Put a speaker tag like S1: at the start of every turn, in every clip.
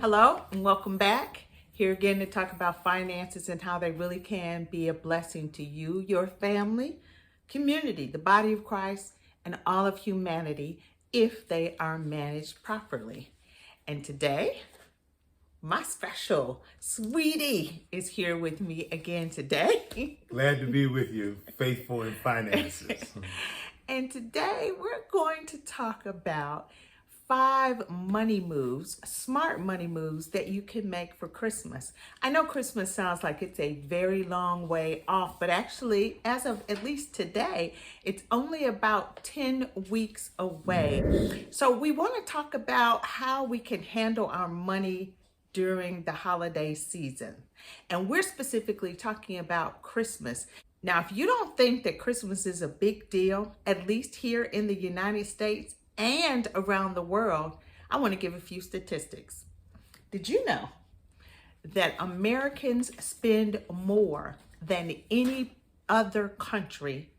S1: Hello and welcome back. Here again to talk about finances and how they really can be a blessing to you, your family, community, the body of Christ, and all of humanity if they are managed properly. And today, my special sweetie is here with me again today.
S2: Glad to be with you, faithful in finances.
S1: And today we're going to talk about 5 money moves, smart money moves that you can make for Christmas. I know Christmas sounds like it's a very long way off, but actually, as of at least today, it's only about 10 weeks away. So we want to talk about how we can handle our money during the holiday season. And we're specifically talking about Christmas. Now, if you don't think that Christmas is a big deal, at least here in the United States and around the world, I want to give a few statistics. Did you know that Americans spend more than any other country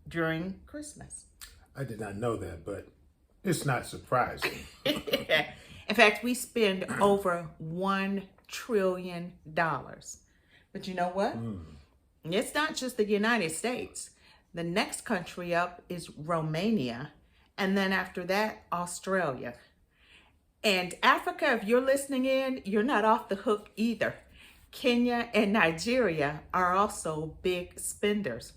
S1: during Christmas?
S2: I did not know that, but it's not surprising.
S1: In fact, we spend over $1 trillion. But you know what? It's not just the United States. The next country up is Romania. And then after that, Australia. And Africa, if you're listening in, you're not off the hook either. Kenya and Nigeria are also big spenders.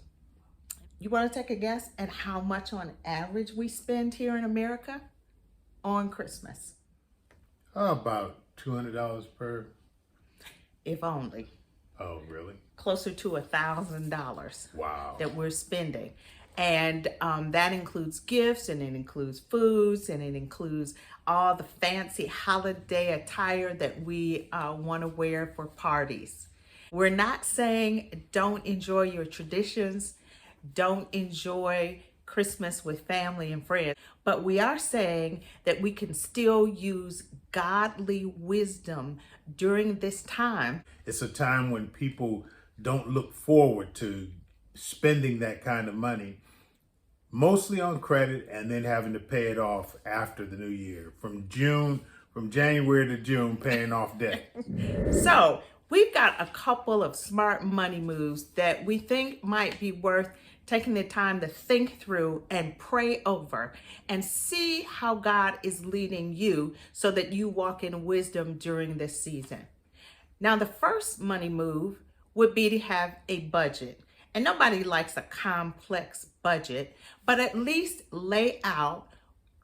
S1: You want to take a guess at how much on average we spend here in America on Christmas?
S2: About $200 per.
S1: If only.
S2: Oh, really?
S1: Closer to $1,000.
S2: Wow.
S1: That we're spending. And that includes gifts, and it includes foods, and it includes all the fancy holiday attire that we want to wear for parties. We're not saying don't enjoy your traditions, don't enjoy Christmas with family and friends, but we are saying that we can still use godly wisdom during this time.
S2: It's a time when people don't look forward to spending that kind of money, mostly on credit, and then having to pay it off after the new year. From January to June, paying off debt.
S1: So we've got a couple of smart money moves that we think might be worth taking the time to think through and pray over and see how God is leading you so that you walk in wisdom during this season. Now, the first money move would be to have a budget. And nobody likes a complex budget, but at least lay out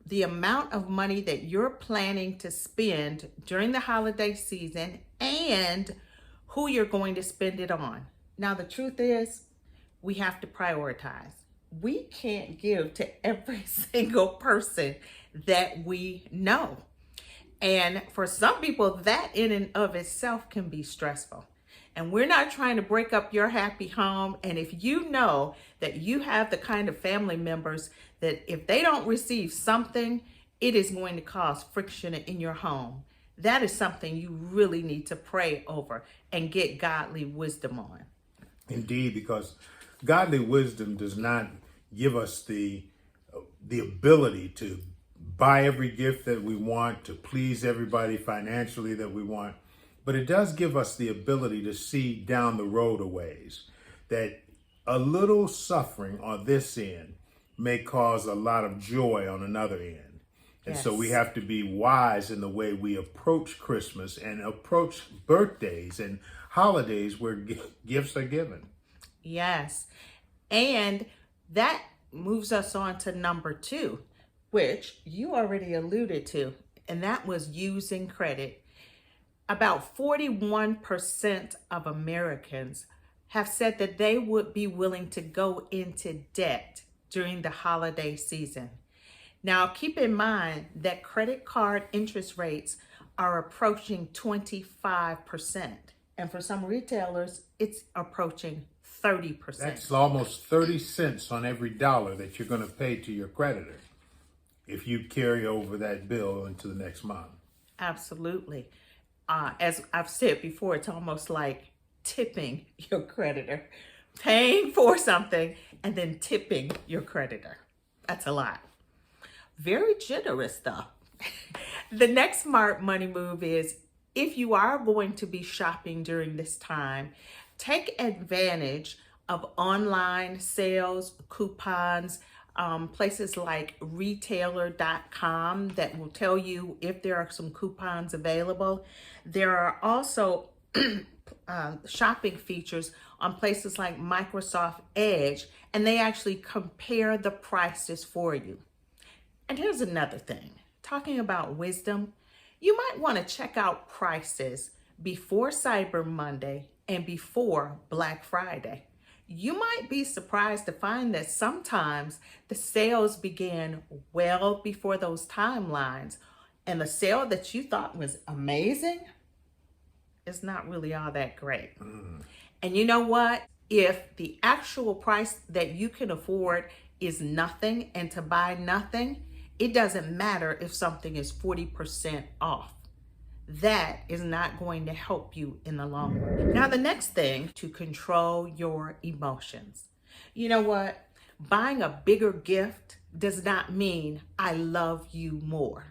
S1: the amount of money that you're planning to spend during the holiday season and who you're going to spend it on. Now, the truth is, we have to prioritize. We can't give to every single person that we know. And for some people, that in and of itself can be stressful. And we're not trying to break up your happy home. And if you know that you have the kind of family members that if they don't receive something, it is going to cause friction in your home, that is something you really need to pray over and get godly wisdom on.
S2: Indeed, because godly wisdom does not give us the ability to buy every gift that we want, to please everybody financially that we want. But it does give us the ability to see down the road a ways that a little suffering on this end may cause a lot of joy on another end. And
S1: Yes.
S2: so we have to be wise in the way we approach Christmas and approach birthdays and holidays where gifts are given.
S1: Yes. And that moves us on to number 2, which you already alluded to, and that was using credit. About 41% of Americans have said that they would be willing to go into debt during the holiday season. Now, keep in mind that credit card interest rates are approaching 25%. And for some retailers, it's approaching 30%.
S2: That's almost 30 cents on every dollar that you're going to pay to your creditor if you carry over that bill into the next month.
S1: Absolutely. As I've said before, it's almost like tipping your creditor, paying for something and then tipping your creditor. That's a lot. Very generous though. The next smart money move is if you are going to be shopping during this time, take advantage of online sales, coupons, places like retailer.com that will tell you if there are some coupons available. There are also shopping features on places like Microsoft Edge, and they actually compare the prices for you. And here's another thing, talking about wisdom, you might want to check out prices before Cyber Monday and before Black Friday. You might be surprised to find that sometimes the sales begin well before those timelines, and the sale that you thought was amazing is not really all that great. And you know what? If the actual price that you can afford is nothing and to buy nothing, it doesn't matter if something is 40% off. That is not going to help you in the long run. Now, the next thing, to control your emotions. You know what? Buying a bigger gift does not mean I love you more.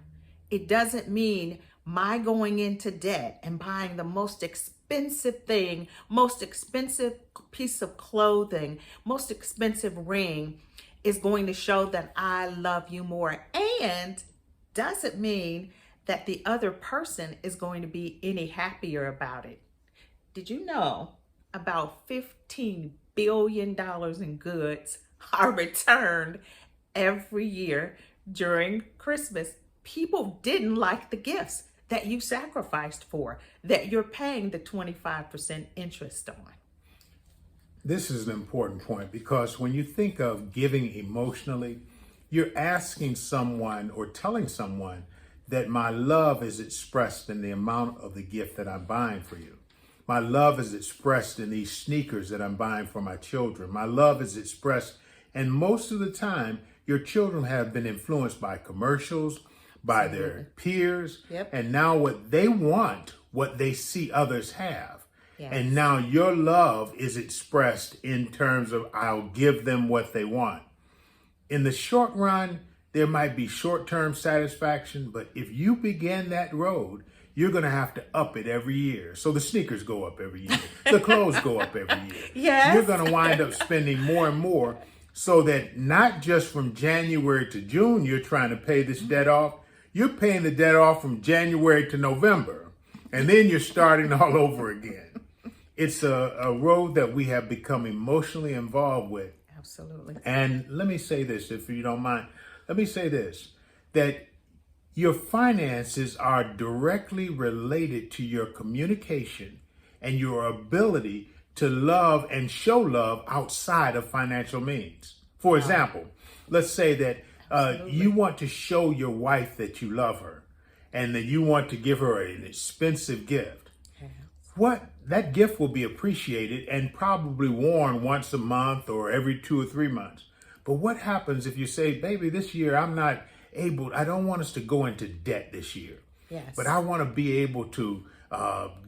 S1: It doesn't mean my going into debt and buying the most expensive thing, most expensive piece of clothing, most expensive ring is going to show that I love you more, and doesn't mean that the other person is going to be any happier about it. Did you know about $15 billion in goods are returned every year during Christmas? People didn't like the gifts that you sacrificed for, that you're paying the 25% interest on.
S2: This is an important point, because when you think of giving emotionally, you're asking someone or telling someone that my love is expressed in the amount of the gift that I'm buying for you. My love is expressed in these sneakers that I'm buying for my children. My love is expressed, and most of the time, your children have been influenced by commercials, by their peers, and now what they want, what they see others have.
S1: Yes.
S2: And now your love is expressed in terms of I'll give them what they want. In the short run, there might be short-term satisfaction, but if you begin that road, you're going to have to up it every year. So the sneakers go up every year. The clothes go up every year.
S1: Yes.
S2: You're going to wind up spending more and more, so that not just from January to June you're trying to pay this debt off. You're paying the debt off from January to November, and then you're starting all over again. It's a road that we have become emotionally involved with.
S1: Absolutely.
S2: And let me say this, if you don't mind. Let me say this, that your finances are directly related to your communication and your ability to love and show love outside of financial means. For example, let's say that you want to show your wife that you love her and that you want to give her an expensive gift. That gift will be appreciated and probably worn once a month or every 2 or 3 months. But what happens if you say, baby, this year I don't want us to go into debt this year.
S1: Yes.
S2: But I want to be able to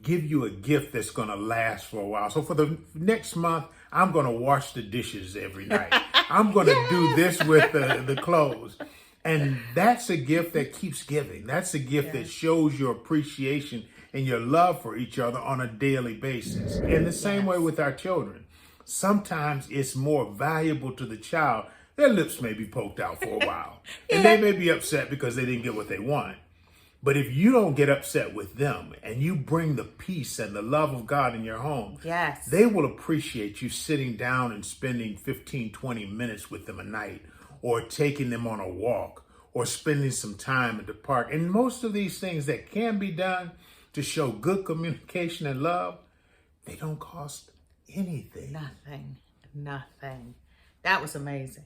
S2: give you a gift that's going to last for a while. So for the next month, I'm going to wash the dishes every night. I'm going to do this with the clothes. And that's a gift that keeps giving. That's a gift that shows your appreciation and your love for each other on a daily basis. In the same way with our children. Sometimes it's more valuable to the child. Their lips may be poked out for a while. And they may be upset because they didn't get what they want. But if you don't get upset with them and you bring the peace and the love of God in your home, they will appreciate you sitting down and spending 15, 20 minutes with them a night, or taking them on a walk, or spending some time at the park. And most of these things that can be done to show good communication and love, they don't cost anything.
S1: Nothing. That was amazing.